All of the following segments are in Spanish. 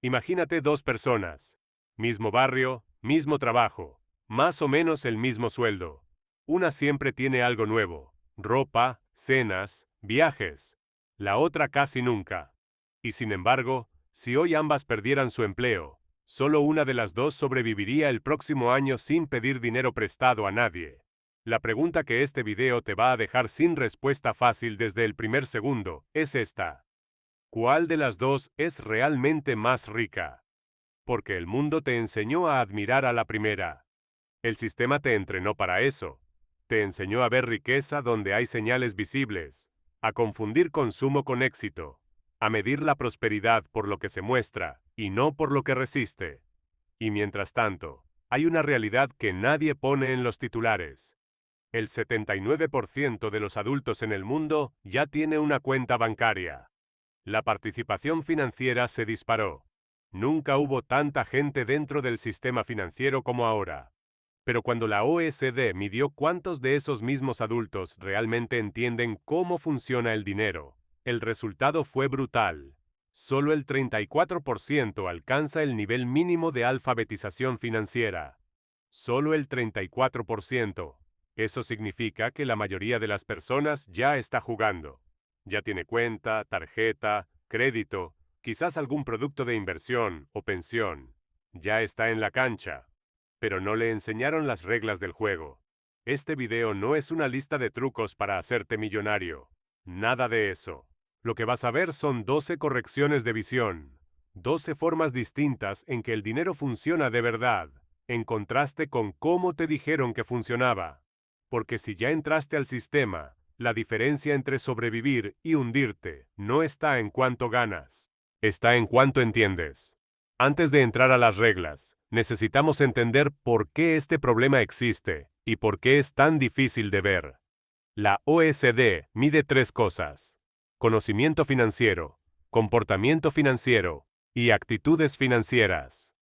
Imagínate dos personas. Mismo barrio, mismo trabajo, más o menos el mismo sueldo. Una siempre tiene algo nuevo, ropa, cenas, viajes. La otra casi nunca. Y sin embargo, si hoy ambas perdieran su empleo, solo una de las dos sobreviviría el próximo año sin pedir dinero prestado a nadie. La pregunta que este video te va a dejar sin respuesta fácil desde el primer segundo es esta. ¿Cuál de las dos es realmente más rica? Porque el mundo te enseñó a admirar a la primera. El sistema te entrenó para eso. Te enseñó a ver riqueza donde hay señales visibles, a confundir consumo con éxito, a medir la prosperidad por lo que se muestra y no por lo que resiste. Y mientras tanto, hay una realidad que nadie pone en los titulares. El 79% de los adultos en el mundo ya tiene una cuenta bancaria. La participación financiera se disparó. Nunca hubo tanta gente dentro del sistema financiero como ahora. Pero cuando la OECD midió cuántos de esos mismos adultos realmente entienden cómo funciona el dinero, el resultado fue brutal. Solo el 34% alcanza el nivel mínimo de alfabetización financiera. Solo el 34%. Eso significa que la mayoría de las personas ya está jugando. Ya tiene cuenta, tarjeta, crédito, quizás algún producto de inversión o pensión. Ya está en la cancha. Pero no le enseñaron las reglas del juego. Este video no es una lista de trucos para hacerte millonario. Nada de eso. Lo que vas a ver son 12 correcciones de visión. 12 formas distintas en que el dinero funciona de verdad, en contraste con cómo te dijeron que funcionaba. Porque si ya entraste al sistema, la diferencia entre sobrevivir y hundirte no está en cuánto ganas, está en cuánto entiendes. Antes de entrar a las reglas, necesitamos entender por qué este problema existe y por qué es tan difícil de ver. La OECD mide tres cosas: conocimiento financiero, comportamiento financiero y actitudes financieras.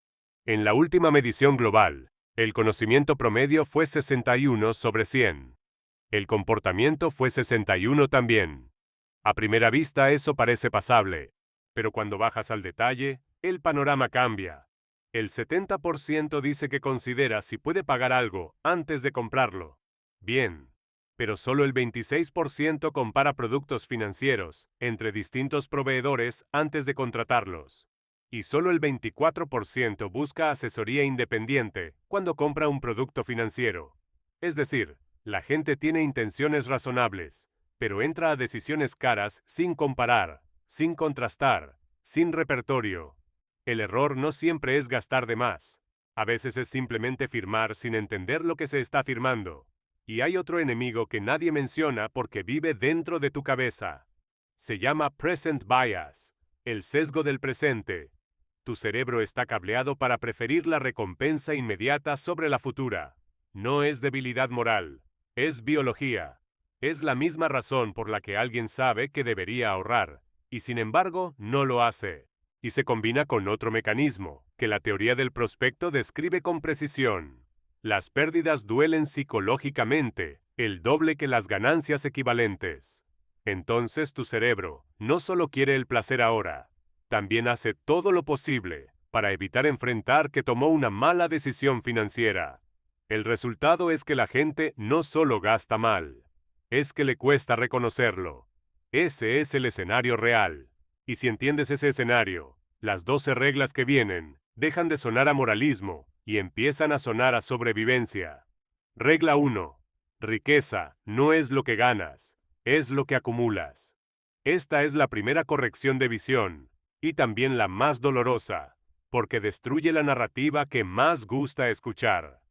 En la última medición global, el conocimiento promedio fue 61 sobre 100. El comportamiento fue 61 también. A primera vista eso parece pasable, pero cuando bajas al detalle, el panorama cambia. El 70% dice que considera si puede pagar algo antes de comprarlo. Bien, pero solo el 26% compara productos financieros entre distintos proveedores antes de contratarlos. Y solo el 24% busca asesoría independiente cuando compra un producto financiero. Es decir, la gente tiene intenciones razonables, pero entra a decisiones caras sin comparar, sin contrastar, sin repertorio. El error no siempre es gastar de más. A veces es simplemente firmar sin entender lo que se está firmando. Y hay otro enemigo que nadie menciona porque vive dentro de tu cabeza. Se llama present bias, el sesgo del presente. Tu cerebro está cableado para preferir la recompensa inmediata sobre la futura. No es debilidad moral, es biología. Es la misma razón por la que alguien sabe que debería ahorrar, y sin embargo no lo hace. Y se combina con otro mecanismo, que la teoría del prospecto describe con precisión. Las pérdidas duelen psicológicamente, el doble que las ganancias equivalentes. Entonces tu cerebro no solo quiere el placer ahora, también hace todo lo posible para evitar enfrentar que tomó una mala decisión financiera. El resultado es que la gente no solo gasta mal, es que le cuesta reconocerlo. Ese es el escenario real. Y si entiendes ese escenario, las 12 reglas que vienen dejan de sonar a moralismo y empiezan a sonar a sobrevivencia. Regla 1. Riqueza no es lo que ganas, es lo que acumulas. Esta es la primera corrección de visión, y también la más dolorosa, porque destruye la narrativa que más gusta escuchar.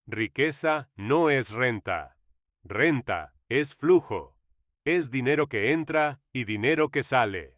Riqueza no es renta. Renta es flujo. Es dinero que entra y dinero que sale.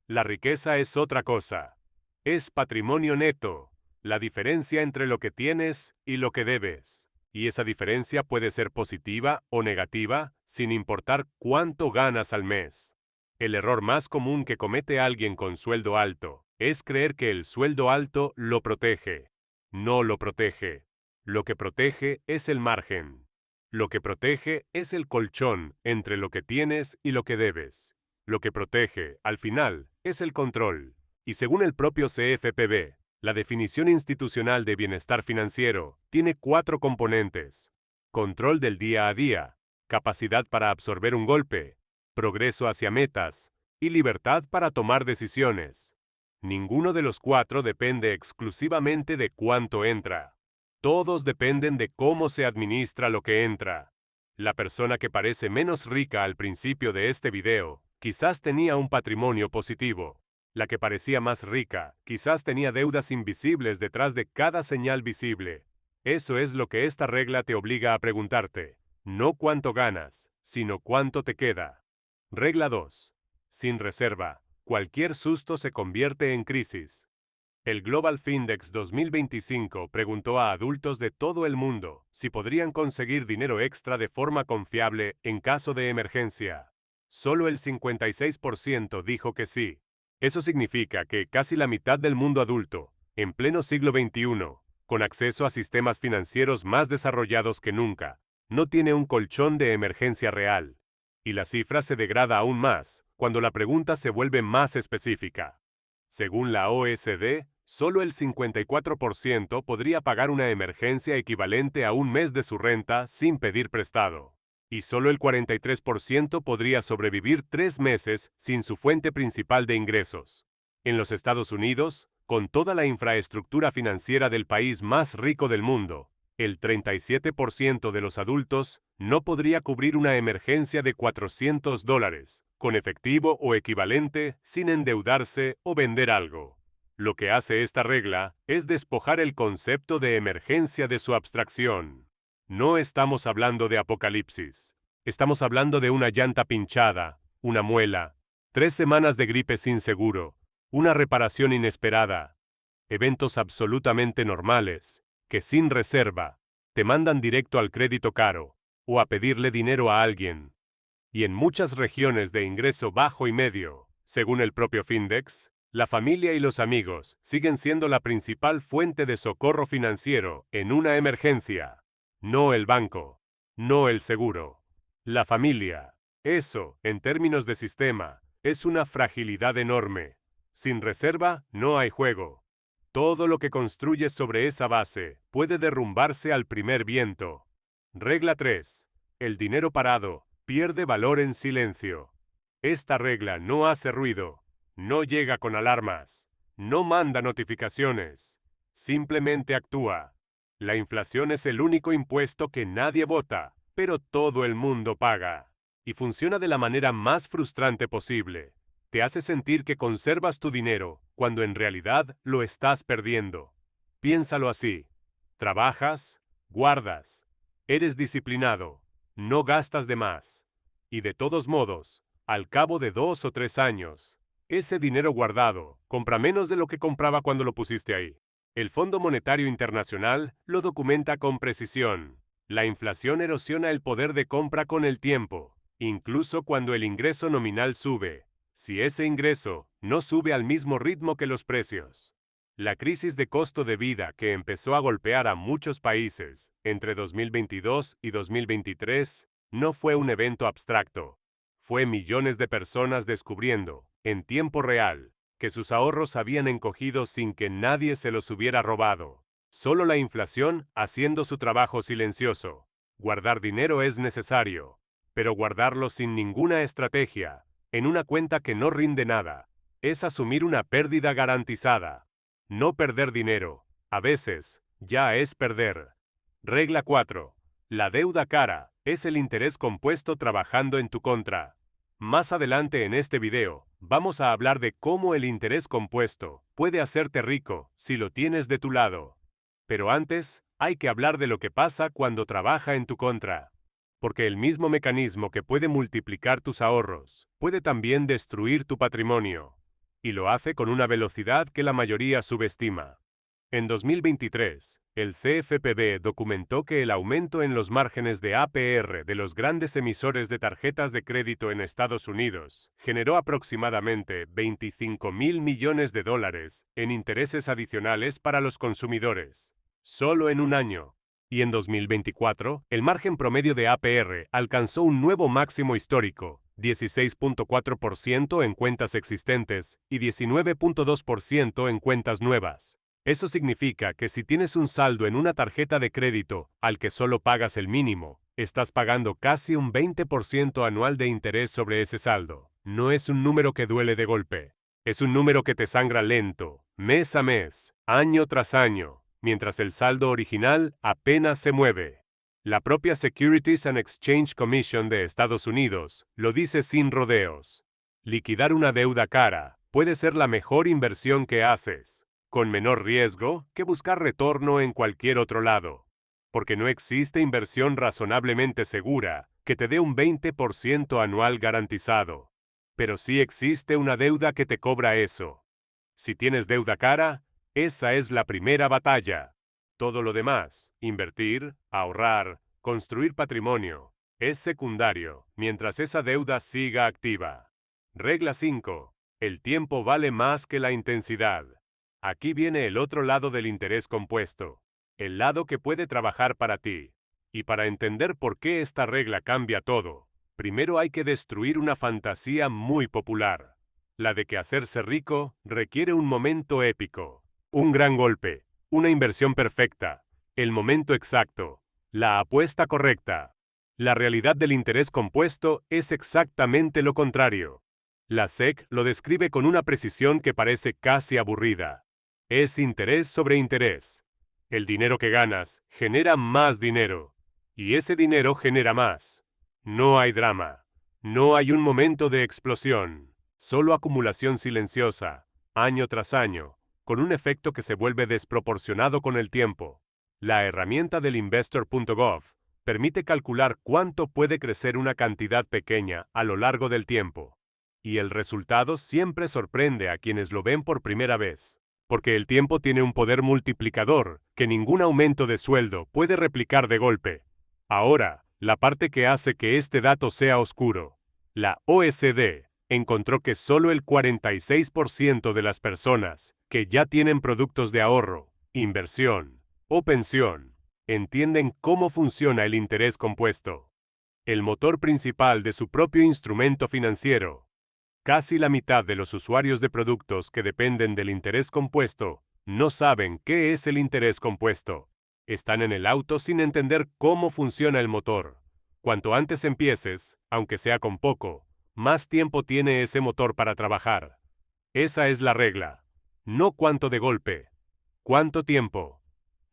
La riqueza es otra cosa. Es patrimonio neto, la diferencia entre lo que tienes y lo que debes. Y esa diferencia puede ser positiva o negativa, sin importar cuánto ganas al mes. El error más común que comete alguien con sueldo alto es creer que el sueldo alto lo protege. No lo protege. Lo que protege es el margen. Lo que protege es el colchón entre lo que tienes y lo que debes. Lo que protege, al final, es el control. Y según el propio CFPB, la definición institucional de bienestar financiero tiene 4 componentes: control del día a día, capacidad para absorber un golpe, progreso hacia metas y libertad para tomar decisiones. Ninguno de los 4 depende exclusivamente de cuánto entra. Todos dependen de cómo se administra lo que entra. La persona que parece menos rica al principio de este video, quizás tenía un patrimonio positivo. La que parecía más rica, quizás tenía deudas invisibles detrás de cada señal visible. Eso es lo que esta regla te obliga a preguntarte. No cuánto ganas, sino cuánto te queda. Regla 2. Sin reserva. Cualquier susto se convierte en crisis. El Global Findex 2025 preguntó a adultos de todo el mundo si podrían conseguir dinero extra de forma confiable en caso de emergencia. Solo el 56% dijo que sí. Eso significa que casi la mitad del mundo adulto, en pleno siglo XXI, con acceso a sistemas financieros más desarrollados que nunca, no tiene un colchón de emergencia real. Y la cifra se degrada aún más cuando la pregunta se vuelve más específica. Según la OECD, solo el 54% podría pagar una emergencia equivalente a un mes de su renta sin pedir prestado. Y solo el 43% podría sobrevivir 3 meses sin su fuente principal de ingresos. En los Estados Unidos, con toda la infraestructura financiera del país más rico del mundo, el 37% de los adultos no podría cubrir una emergencia de $400, con efectivo o equivalente, sin endeudarse o vender algo. Lo que hace esta regla es despojar el concepto de emergencia de su abstracción. No estamos hablando de apocalipsis. Estamos hablando de una llanta pinchada, una muela, 3 semanas de gripe sin seguro, una reparación inesperada. Eventos absolutamente normales, que sin reserva, te mandan directo al crédito caro, o a pedirle dinero a alguien. Y en muchas regiones de ingreso bajo y medio, según el propio Findex, la familia y los amigos siguen siendo la principal fuente de socorro financiero en una emergencia. No el banco, no el seguro. La familia. Eso, en términos de sistema, es una fragilidad enorme. Sin reserva, no hay juego. Todo lo que construyes sobre esa base puede derrumbarse al primer viento. Regla 3. El dinero parado pierde valor en silencio. Esta regla no hace ruido, no llega con alarmas, no manda notificaciones, simplemente actúa. La inflación es el único impuesto que nadie vota, pero todo el mundo paga. Y funciona de la manera más frustrante posible. Te hace sentir que conservas tu dinero, cuando en realidad lo estás perdiendo. Piénsalo así. Trabajas, guardas, eres disciplinado, no gastas de más. Y de todos modos, al cabo de 2 o 3 años, ese dinero guardado compra menos de lo que compraba cuando lo pusiste ahí. El Fondo Monetario Internacional lo documenta con precisión. La inflación erosiona el poder de compra con el tiempo, incluso cuando el ingreso nominal sube, si ese ingreso no sube al mismo ritmo que los precios. La crisis de costo de vida que empezó a golpear a muchos países entre 2022 y 2023 no fue un evento abstracto. Fue millones de personas descubriendo, en tiempo real, que sus ahorros habían encogido sin que nadie se los hubiera robado. Solo la inflación haciendo su trabajo silencioso. Guardar dinero es necesario, pero guardarlo sin ninguna estrategia, en una cuenta que no rinde nada, es asumir una pérdida garantizada. No perder dinero, a veces, ya es perder. Regla 4. La deuda cara es el interés compuesto trabajando en tu contra. Más adelante en este video, vamos a hablar de cómo el interés compuesto puede hacerte rico si lo tienes de tu lado. Pero antes, hay que hablar de lo que pasa cuando trabaja en tu contra. Porque el mismo mecanismo que puede multiplicar tus ahorros, puede también destruir tu patrimonio. Y lo hace con una velocidad que la mayoría subestima. En 2023, el CFPB documentó que el aumento en los márgenes de APR de los grandes emisores de tarjetas de crédito en Estados Unidos generó aproximadamente $25,000 millones en intereses adicionales para los consumidores, solo en un año. Y en 2024, el margen promedio de APR alcanzó un nuevo máximo histórico, 16.4% en cuentas existentes y 19.2% en cuentas nuevas. Eso significa que si tienes un saldo en una tarjeta de crédito al que solo pagas el mínimo, estás pagando casi un 20% anual de interés sobre ese saldo. No es un número que duele de golpe. Es un número que te sangra lento, mes a mes, año tras año, mientras el saldo original apenas se mueve. La propia Securities and Exchange Commission de Estados Unidos lo dice sin rodeos. Liquidar una deuda cara puede ser la mejor inversión que haces, con menor riesgo que buscar retorno en cualquier otro lado, porque no existe inversión razonablemente segura que te dé un 20% anual garantizado. Pero sí existe una deuda que te cobra eso. Si tienes deuda cara, esa es la primera batalla. Todo lo demás, invertir, ahorrar, construir patrimonio, es secundario, mientras esa deuda siga activa. Regla 5. El tiempo vale más que la intensidad. Aquí viene el otro lado del interés compuesto, el lado que puede trabajar para ti. Y para entender por qué esta regla cambia todo, primero hay que destruir una fantasía muy popular, la de que hacerse rico requiere un momento épico, un gran golpe, una inversión perfecta, el momento exacto, la apuesta correcta. La realidad del interés compuesto es exactamente lo contrario. La SEC lo describe con una precisión que parece casi aburrida. Es interés sobre interés. El dinero que ganas genera más dinero, y ese dinero genera más. No hay drama. No hay un momento de explosión. Solo acumulación silenciosa, año tras año, con un efecto que se vuelve desproporcionado con el tiempo. La herramienta del Investor.gov permite calcular cuánto puede crecer una cantidad pequeña a lo largo del tiempo. Y el resultado siempre sorprende a quienes lo ven por primera vez, porque el tiempo tiene un poder multiplicador que ningún aumento de sueldo puede replicar de golpe. Ahora, la parte que hace que este dato sea oscuro. La OECD encontró que solo el 46% de las personas que ya tienen productos de ahorro, inversión o pensión entienden cómo funciona el interés compuesto, el motor principal de su propio instrumento financiero. Casi la mitad de los usuarios de productos que dependen del interés compuesto no saben qué es el interés compuesto. Están en el auto sin entender cómo funciona el motor. Cuanto antes empieces, aunque sea con poco, más tiempo tiene ese motor para trabajar. Esa es la regla. No cuánto de golpe. ¿Cuánto tiempo?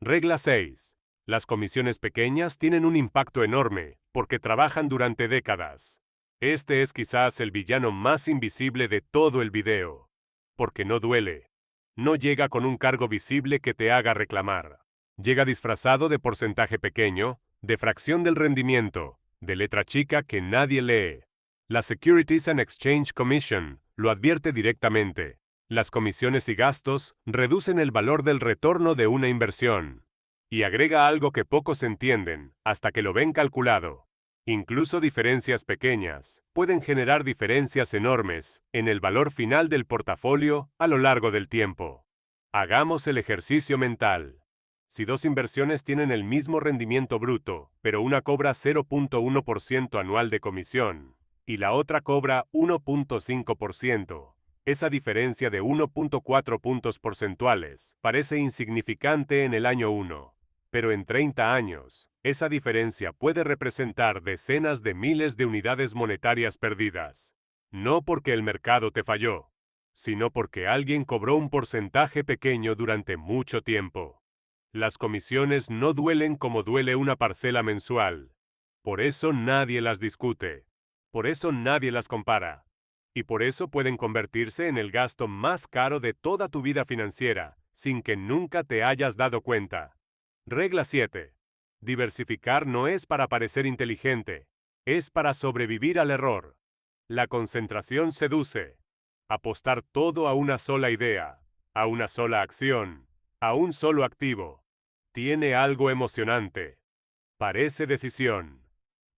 Regla 6. Las comisiones pequeñas tienen un impacto enorme porque trabajan durante décadas. Este es quizás el villano más invisible de todo el video. Porque no duele. No llega con un cargo visible que te haga reclamar. Llega disfrazado de porcentaje pequeño, de fracción del rendimiento, de letra chica que nadie lee. La Securities and Exchange Commission lo advierte directamente. Las comisiones y gastos reducen el valor del retorno de una inversión. Y agrega algo que pocos entienden, hasta que lo ven calculado. Incluso diferencias pequeñas pueden generar diferencias enormes en el valor final del portafolio a lo largo del tiempo. Hagamos el ejercicio mental. Si dos inversiones tienen el mismo rendimiento bruto, pero una cobra 0.1% anual de comisión y la otra cobra 1.5%, esa diferencia de 1.4 puntos porcentuales parece insignificante en el año 1. Pero en 30 años, esa diferencia puede representar decenas de miles de unidades monetarias perdidas. No porque el mercado te falló, sino porque alguien cobró un porcentaje pequeño durante mucho tiempo. Las comisiones no duelen como duele una parcela mensual. Por eso nadie las discute. Por eso nadie las compara. Y por eso pueden convertirse en el gasto más caro de toda tu vida financiera, sin que nunca te hayas dado cuenta. Regla 7. Diversificar no es para parecer inteligente, es para sobrevivir al error. La concentración seduce. Apostar todo a una sola idea, a una sola acción, a un solo activo. Tiene algo emocionante. Parece decisión.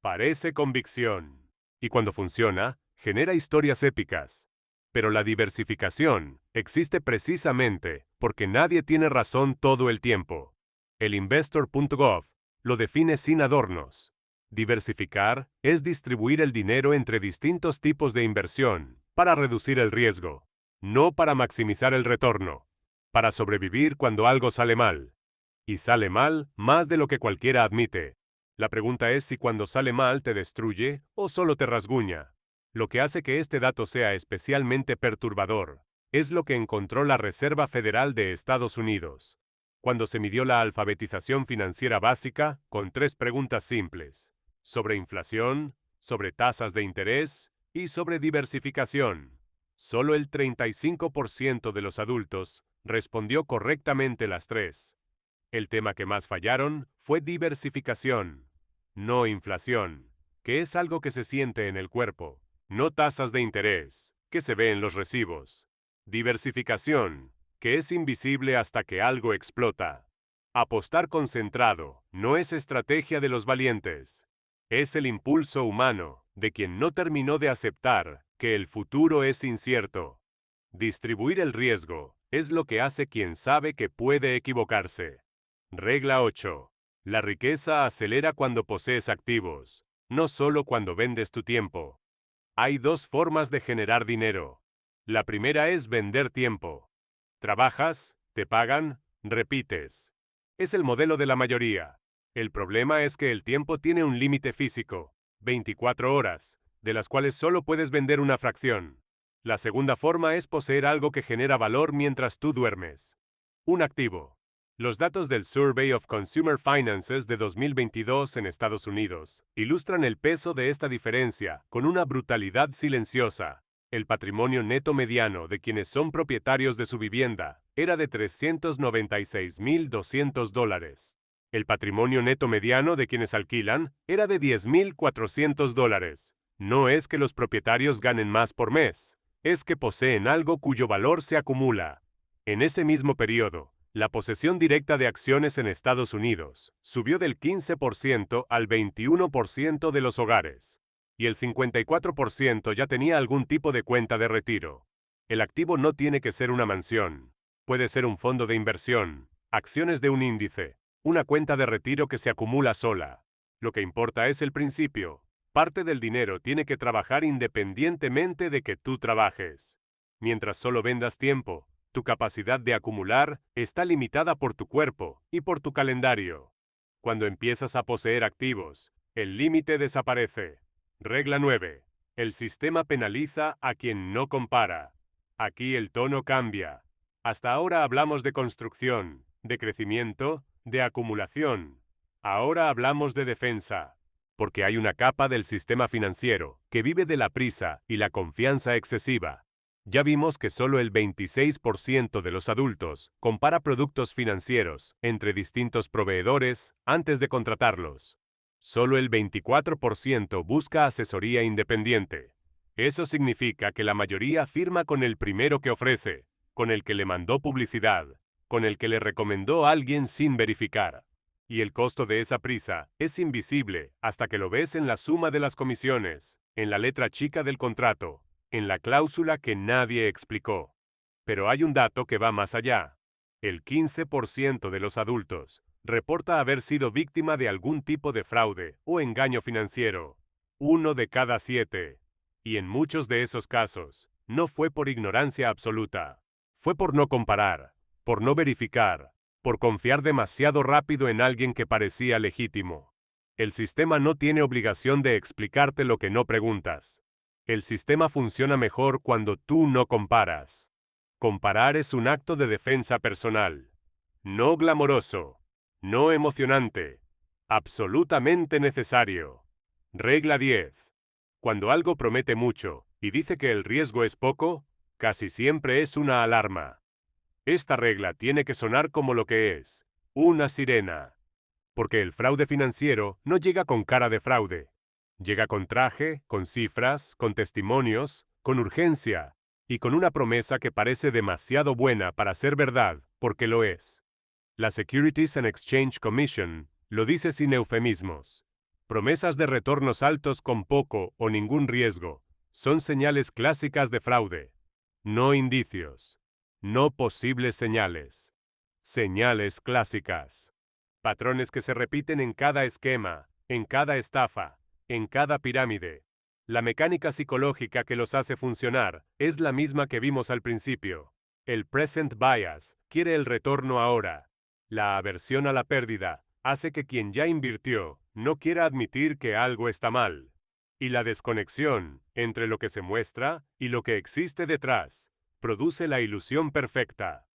Parece convicción. Y cuando funciona, genera historias épicas. Pero la diversificación existe precisamente porque nadie tiene razón todo el tiempo. El Investor.gov lo define sin adornos. Diversificar es distribuir el dinero entre distintos tipos de inversión para reducir el riesgo, no para maximizar el retorno, para sobrevivir cuando algo sale mal. Y sale mal más de lo que cualquiera admite. La pregunta es si cuando sale mal te destruye o solo te rasguña. Lo que hace que este dato sea especialmente perturbador es lo que encontró la Reserva Federal de Estados Unidos, cuando se midió la alfabetización financiera básica con 3 preguntas simples: sobre inflación, sobre tasas de interés y sobre diversificación. Solo el 35% de los adultos respondió correctamente las 3. El tema que más fallaron fue diversificación, no inflación, que es algo que se siente en el cuerpo, no tasas de interés, que se ve en los recibos. Diversificación, que es invisible hasta que algo explota. Apostar concentrado no es estrategia de los valientes. Es el impulso humano de quien no terminó de aceptar que el futuro es incierto. Distribuir el riesgo es lo que hace quien sabe que puede equivocarse. Regla 8. La riqueza acelera cuando posees activos, no solo cuando vendes tu tiempo. Hay 2 formas de generar dinero. La primera es vender tiempo. Trabajas, te pagan, repites. Es el modelo de la mayoría. El problema es que el tiempo tiene un límite físico, 24 horas, de las cuales solo puedes vender una fracción. La segunda forma es poseer algo que genera valor mientras tú duermes. Un activo. Los datos del Survey of Consumer Finances de 2022 en Estados Unidos ilustran el peso de esta diferencia con una brutalidad silenciosa. El patrimonio neto mediano de quienes son propietarios de su vivienda era de $396,200. El patrimonio neto mediano de quienes alquilan era de $10,400. No es que los propietarios ganen más por mes, es que poseen algo cuyo valor se acumula. En ese mismo periodo, la posesión directa de acciones en Estados Unidos subió del 15% al 21% de los hogares, y el 54% ya tenía algún tipo de cuenta de retiro. El activo no tiene que ser una mansión. Puede ser un fondo de inversión, acciones de un índice, una cuenta de retiro que se acumula sola. Lo que importa es el principio. Parte del dinero tiene que trabajar independientemente de que tú trabajes. Mientras solo vendas tiempo, tu capacidad de acumular está limitada por tu cuerpo y por tu calendario. Cuando empiezas a poseer activos, el límite desaparece. Regla 9. El sistema penaliza a quien no compara. Aquí el tono cambia. Hasta ahora hablamos de construcción, de crecimiento, de acumulación. Ahora hablamos de defensa. Porque hay una capa del sistema financiero que vive de la prisa y la confianza excesiva. Ya vimos que solo el 26% de los adultos compara productos financieros entre distintos proveedores antes de contratarlos. Solo el 24% busca asesoría independiente. Eso significa que la mayoría firma con el primero que ofrece, con el que le mandó publicidad, con el que le recomendó a alguien sin verificar. Y el costo de esa prisa es invisible hasta que lo ves en la suma de las comisiones, en la letra chica del contrato, en la cláusula que nadie explicó. Pero hay un dato que va más allá. El 15% de los adultos reporta haber sido víctima de algún tipo de fraude o engaño financiero. 1 de cada 7. Y en muchos de esos casos, no fue por ignorancia absoluta. Fue por no comparar, por no verificar, por confiar demasiado rápido en alguien que parecía legítimo. El sistema no tiene obligación de explicarte lo que no preguntas. El sistema funciona mejor cuando tú no comparas. Comparar es un acto de defensa personal. No glamoroso. No emocionante. Absolutamente necesario. Regla 10. Cuando algo promete mucho y dice que el riesgo es poco, casi siempre es una alarma. Esta regla tiene que sonar como lo que es, una sirena. Porque el fraude financiero no llega con cara de fraude. Llega con traje, con cifras, con testimonios, con urgencia y con una promesa que parece demasiado buena para ser verdad, porque lo es. La Securities and Exchange Commission lo dice sin eufemismos. Promesas de retornos altos con poco o ningún riesgo son señales clásicas de fraude. No indicios. No posibles señales. Señales clásicas. Patrones que se repiten en cada esquema, en cada estafa, en cada pirámide. La mecánica psicológica que los hace funcionar es la misma que vimos al principio. El present bias quiere el retorno ahora. La aversión a la pérdida hace que quien ya invirtió no quiera admitir que algo está mal. Y la desconexión entre lo que se muestra y lo que existe detrás produce la ilusión perfecta.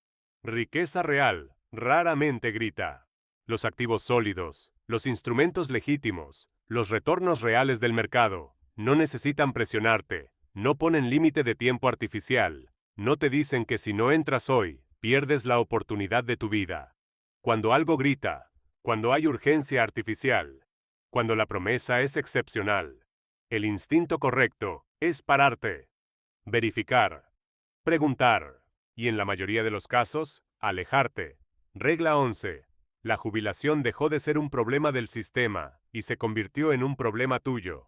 Riqueza real raramente grita. Los activos sólidos, los instrumentos legítimos, los retornos reales del mercado, no necesitan presionarte, no ponen límite de tiempo artificial, no te dicen que si no entras hoy, pierdes la oportunidad de tu vida. Cuando algo grita, cuando hay urgencia artificial, cuando la promesa es excepcional, el instinto correcto es pararte, verificar, preguntar, y en la mayoría de los casos, alejarte. Regla 11. La jubilación dejó de ser un problema del sistema y se convirtió en un problema tuyo.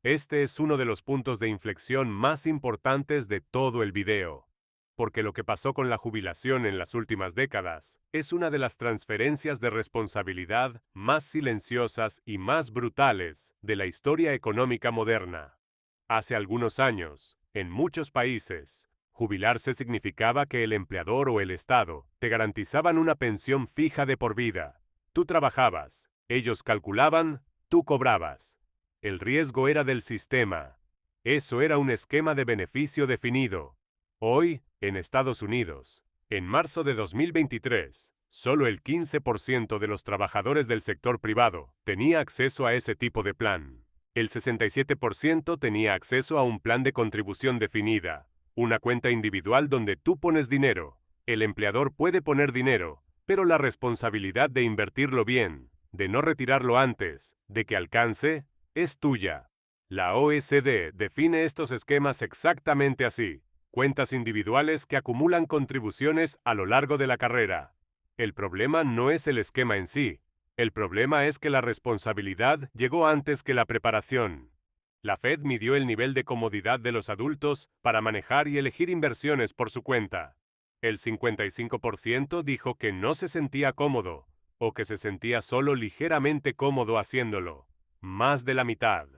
Este es uno de los puntos de inflexión más importantes de todo el video. Porque lo que pasó con la jubilación en las últimas décadas es una de las transferencias de responsabilidad más silenciosas y más brutales de la historia económica moderna. Hace algunos años, en muchos países, jubilarse significaba que el empleador o el Estado te garantizaban una pensión fija de por vida. Tú trabajabas, ellos calculaban, tú cobrabas. El riesgo era del sistema. Eso era un esquema de beneficio definido. Hoy, en Estados Unidos, en marzo de 2023, solo el 15% de los trabajadores del sector privado tenía acceso a ese tipo de plan. El 67% tenía acceso a un plan de contribución definida, una cuenta individual donde tú pones dinero. El empleador puede poner dinero, pero la responsabilidad de invertirlo bien, de no retirarlo antes, de que alcance, es tuya. La OECD define estos esquemas exactamente así: cuentas individuales que acumulan contribuciones a lo largo de la carrera. El problema no es el esquema en sí. El problema es que la responsabilidad llegó antes que la preparación. La Fed midió el nivel de comodidad de los adultos para manejar y elegir inversiones por su cuenta. El 55% dijo que no se sentía cómodo, o que se sentía solo ligeramente cómodo haciéndolo. Más de la mitad.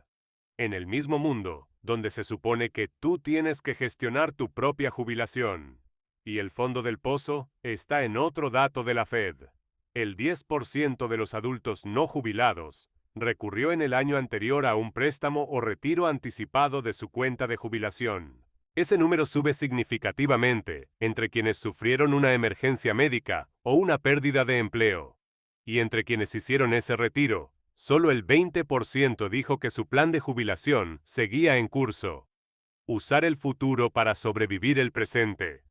En el mismo mundo, donde se supone que tú tienes que gestionar tu propia jubilación. Y el fondo del pozo está en otro dato de la Fed. El 10% de los adultos no jubilados recurrió en el año anterior a un préstamo o retiro anticipado de su cuenta de jubilación. Ese número sube significativamente entre quienes sufrieron una emergencia médica o una pérdida de empleo. Y entre quienes hicieron ese retiro, solo el 20% dijo que su plan de jubilación seguía en curso. Usar el futuro para sobrevivir el presente.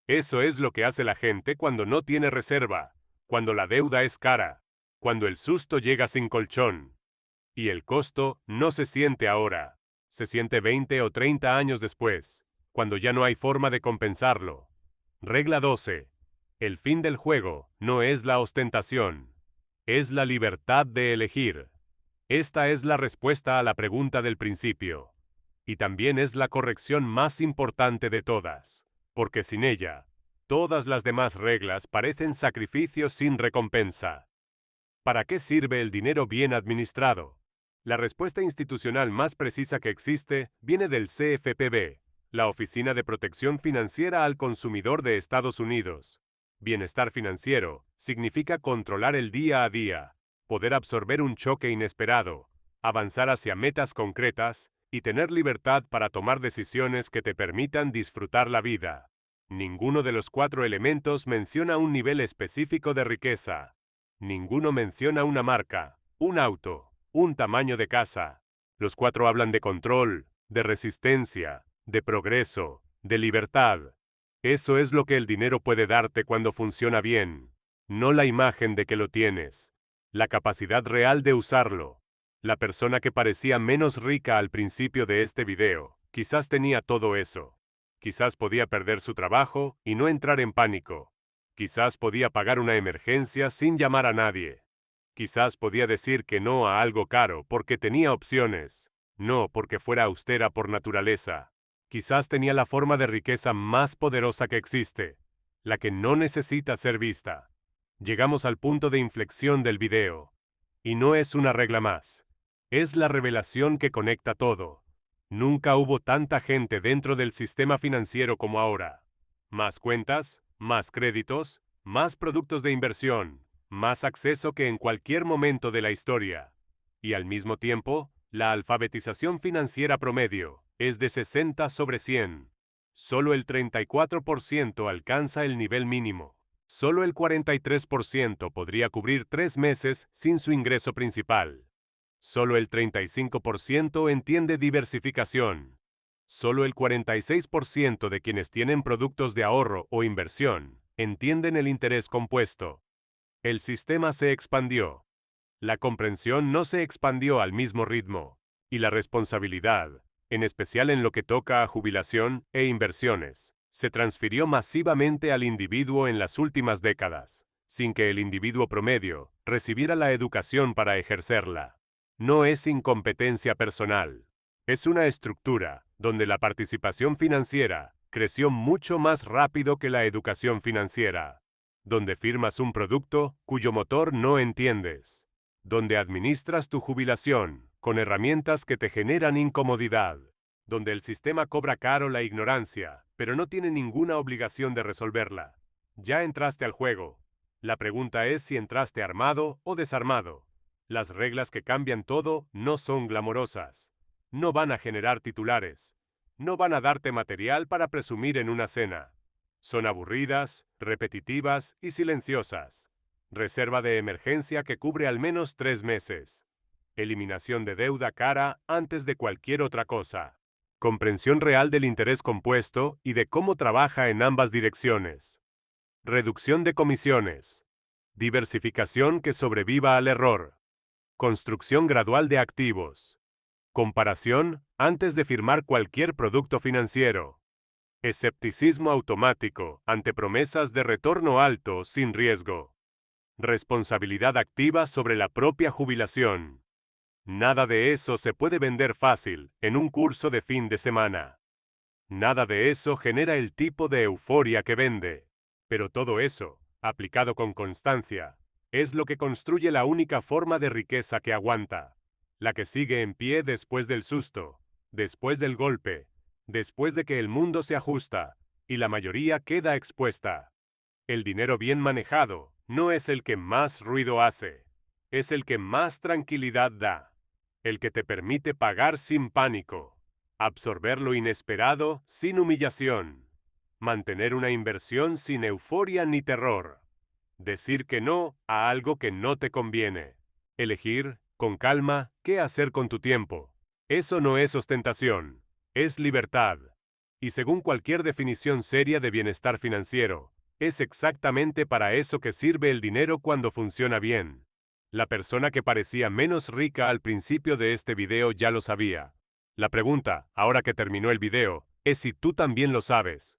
Eso es lo que hace la gente cuando no tiene reserva, cuando la deuda es cara, cuando el susto llega sin colchón. Y el costo no se siente ahora, se siente 20 o 30 años después, cuando ya no hay forma de compensarlo. Regla 12. El fin del juego no es la ostentación, es la libertad de elegir. Esta es la respuesta a la pregunta del principio. Y también es la corrección más importante de todas, porque sin ella, todas las demás reglas parecen sacrificios sin recompensa. ¿Para qué sirve el dinero bien administrado? La respuesta institucional más precisa que existe viene del CFPB, la Oficina de Protección Financiera al Consumidor de Estados Unidos. Bienestar financiero significa controlar el día a día, poder absorber un choque inesperado, avanzar hacia metas concretas y tener libertad para tomar decisiones que te permitan disfrutar la vida. Ninguno de los 4 elementos menciona un nivel específico de riqueza. Ninguno menciona una marca, un auto, un tamaño de casa. Los 4 hablan de control, de resistencia, de progreso, de libertad. Eso es lo que el dinero puede darte cuando funciona bien. No la imagen de que lo tienes. La capacidad real de usarlo. La persona que parecía menos rica al principio de este video, quizás tenía todo eso. Quizás podía perder su trabajo y no entrar en pánico. Quizás podía pagar una emergencia sin llamar a nadie. Quizás podía decir que no a algo caro porque tenía opciones, no porque fuera austera por naturaleza. Quizás tenía la forma de riqueza más poderosa que existe, la que no necesita ser vista. Llegamos al punto de inflexión del video. Y no es una regla más, Es la revelación que conecta todo. Nunca hubo tanta gente dentro del sistema financiero como ahora. Más cuentas, más créditos, más productos de inversión, más acceso que en cualquier momento de la historia. Y al mismo tiempo, la alfabetización financiera promedio es de 60 sobre 100. Solo el 34% alcanza el nivel mínimo. Solo el 43% podría cubrir 3 meses sin su ingreso principal. Solo el 35% entiende diversificación. Solo el 46% de quienes tienen productos de ahorro o inversión entienden el interés compuesto. El sistema se expandió. La comprensión no se expandió al mismo ritmo, y la responsabilidad, en especial en lo que toca a jubilación e inversiones, se transfirió masivamente al individuo en las últimas décadas, sin que el individuo promedio recibiera la educación para ejercerla. No es incompetencia personal. Es una estructura donde la participación financiera creció mucho más rápido que la educación financiera, donde firmas un producto cuyo motor no entiendes, donde administras tu jubilación con herramientas que te generan incomodidad, donde el sistema cobra caro la ignorancia, pero no tiene ninguna obligación de resolverla. Ya entraste al juego. La pregunta es si entraste armado o desarmado. Las reglas que cambian todo no son glamorosas. No van a generar titulares. No van a darte material para presumir en una cena. Son aburridas, repetitivas y silenciosas. Reserva de emergencia que cubre al menos 3 meses. Eliminación de deuda cara antes de cualquier otra cosa. Comprensión real del interés compuesto y de cómo trabaja en ambas direcciones. Reducción de comisiones. Diversificación que sobreviva al error. Construcción gradual de activos. Comparación antes de firmar cualquier producto financiero. Escepticismo automático ante promesas de retorno alto sin riesgo. Responsabilidad activa sobre la propia jubilación. Nada de eso se puede vender fácil en un curso de fin de semana. Nada de eso genera el tipo de euforia que vende. Pero todo eso, aplicado con constancia, es lo que construye la única forma de riqueza que aguanta, la que sigue en pie después del susto, después del golpe, después de que el mundo se ajusta y la mayoría queda expuesta. El dinero bien manejado no es el que más ruido hace, es el que más tranquilidad da, el que te permite pagar sin pánico, absorber lo inesperado sin humillación, mantener una inversión sin euforia ni terror, decir que no a algo que no te conviene, elegir, con calma, qué hacer con tu tiempo. Eso no es ostentación, es libertad. Y según cualquier definición seria de bienestar financiero, es exactamente para eso que sirve el dinero cuando funciona bien. La persona que parecía menos rica al principio de este video ya lo sabía. La pregunta, ahora que terminó el video, es si tú también lo sabes.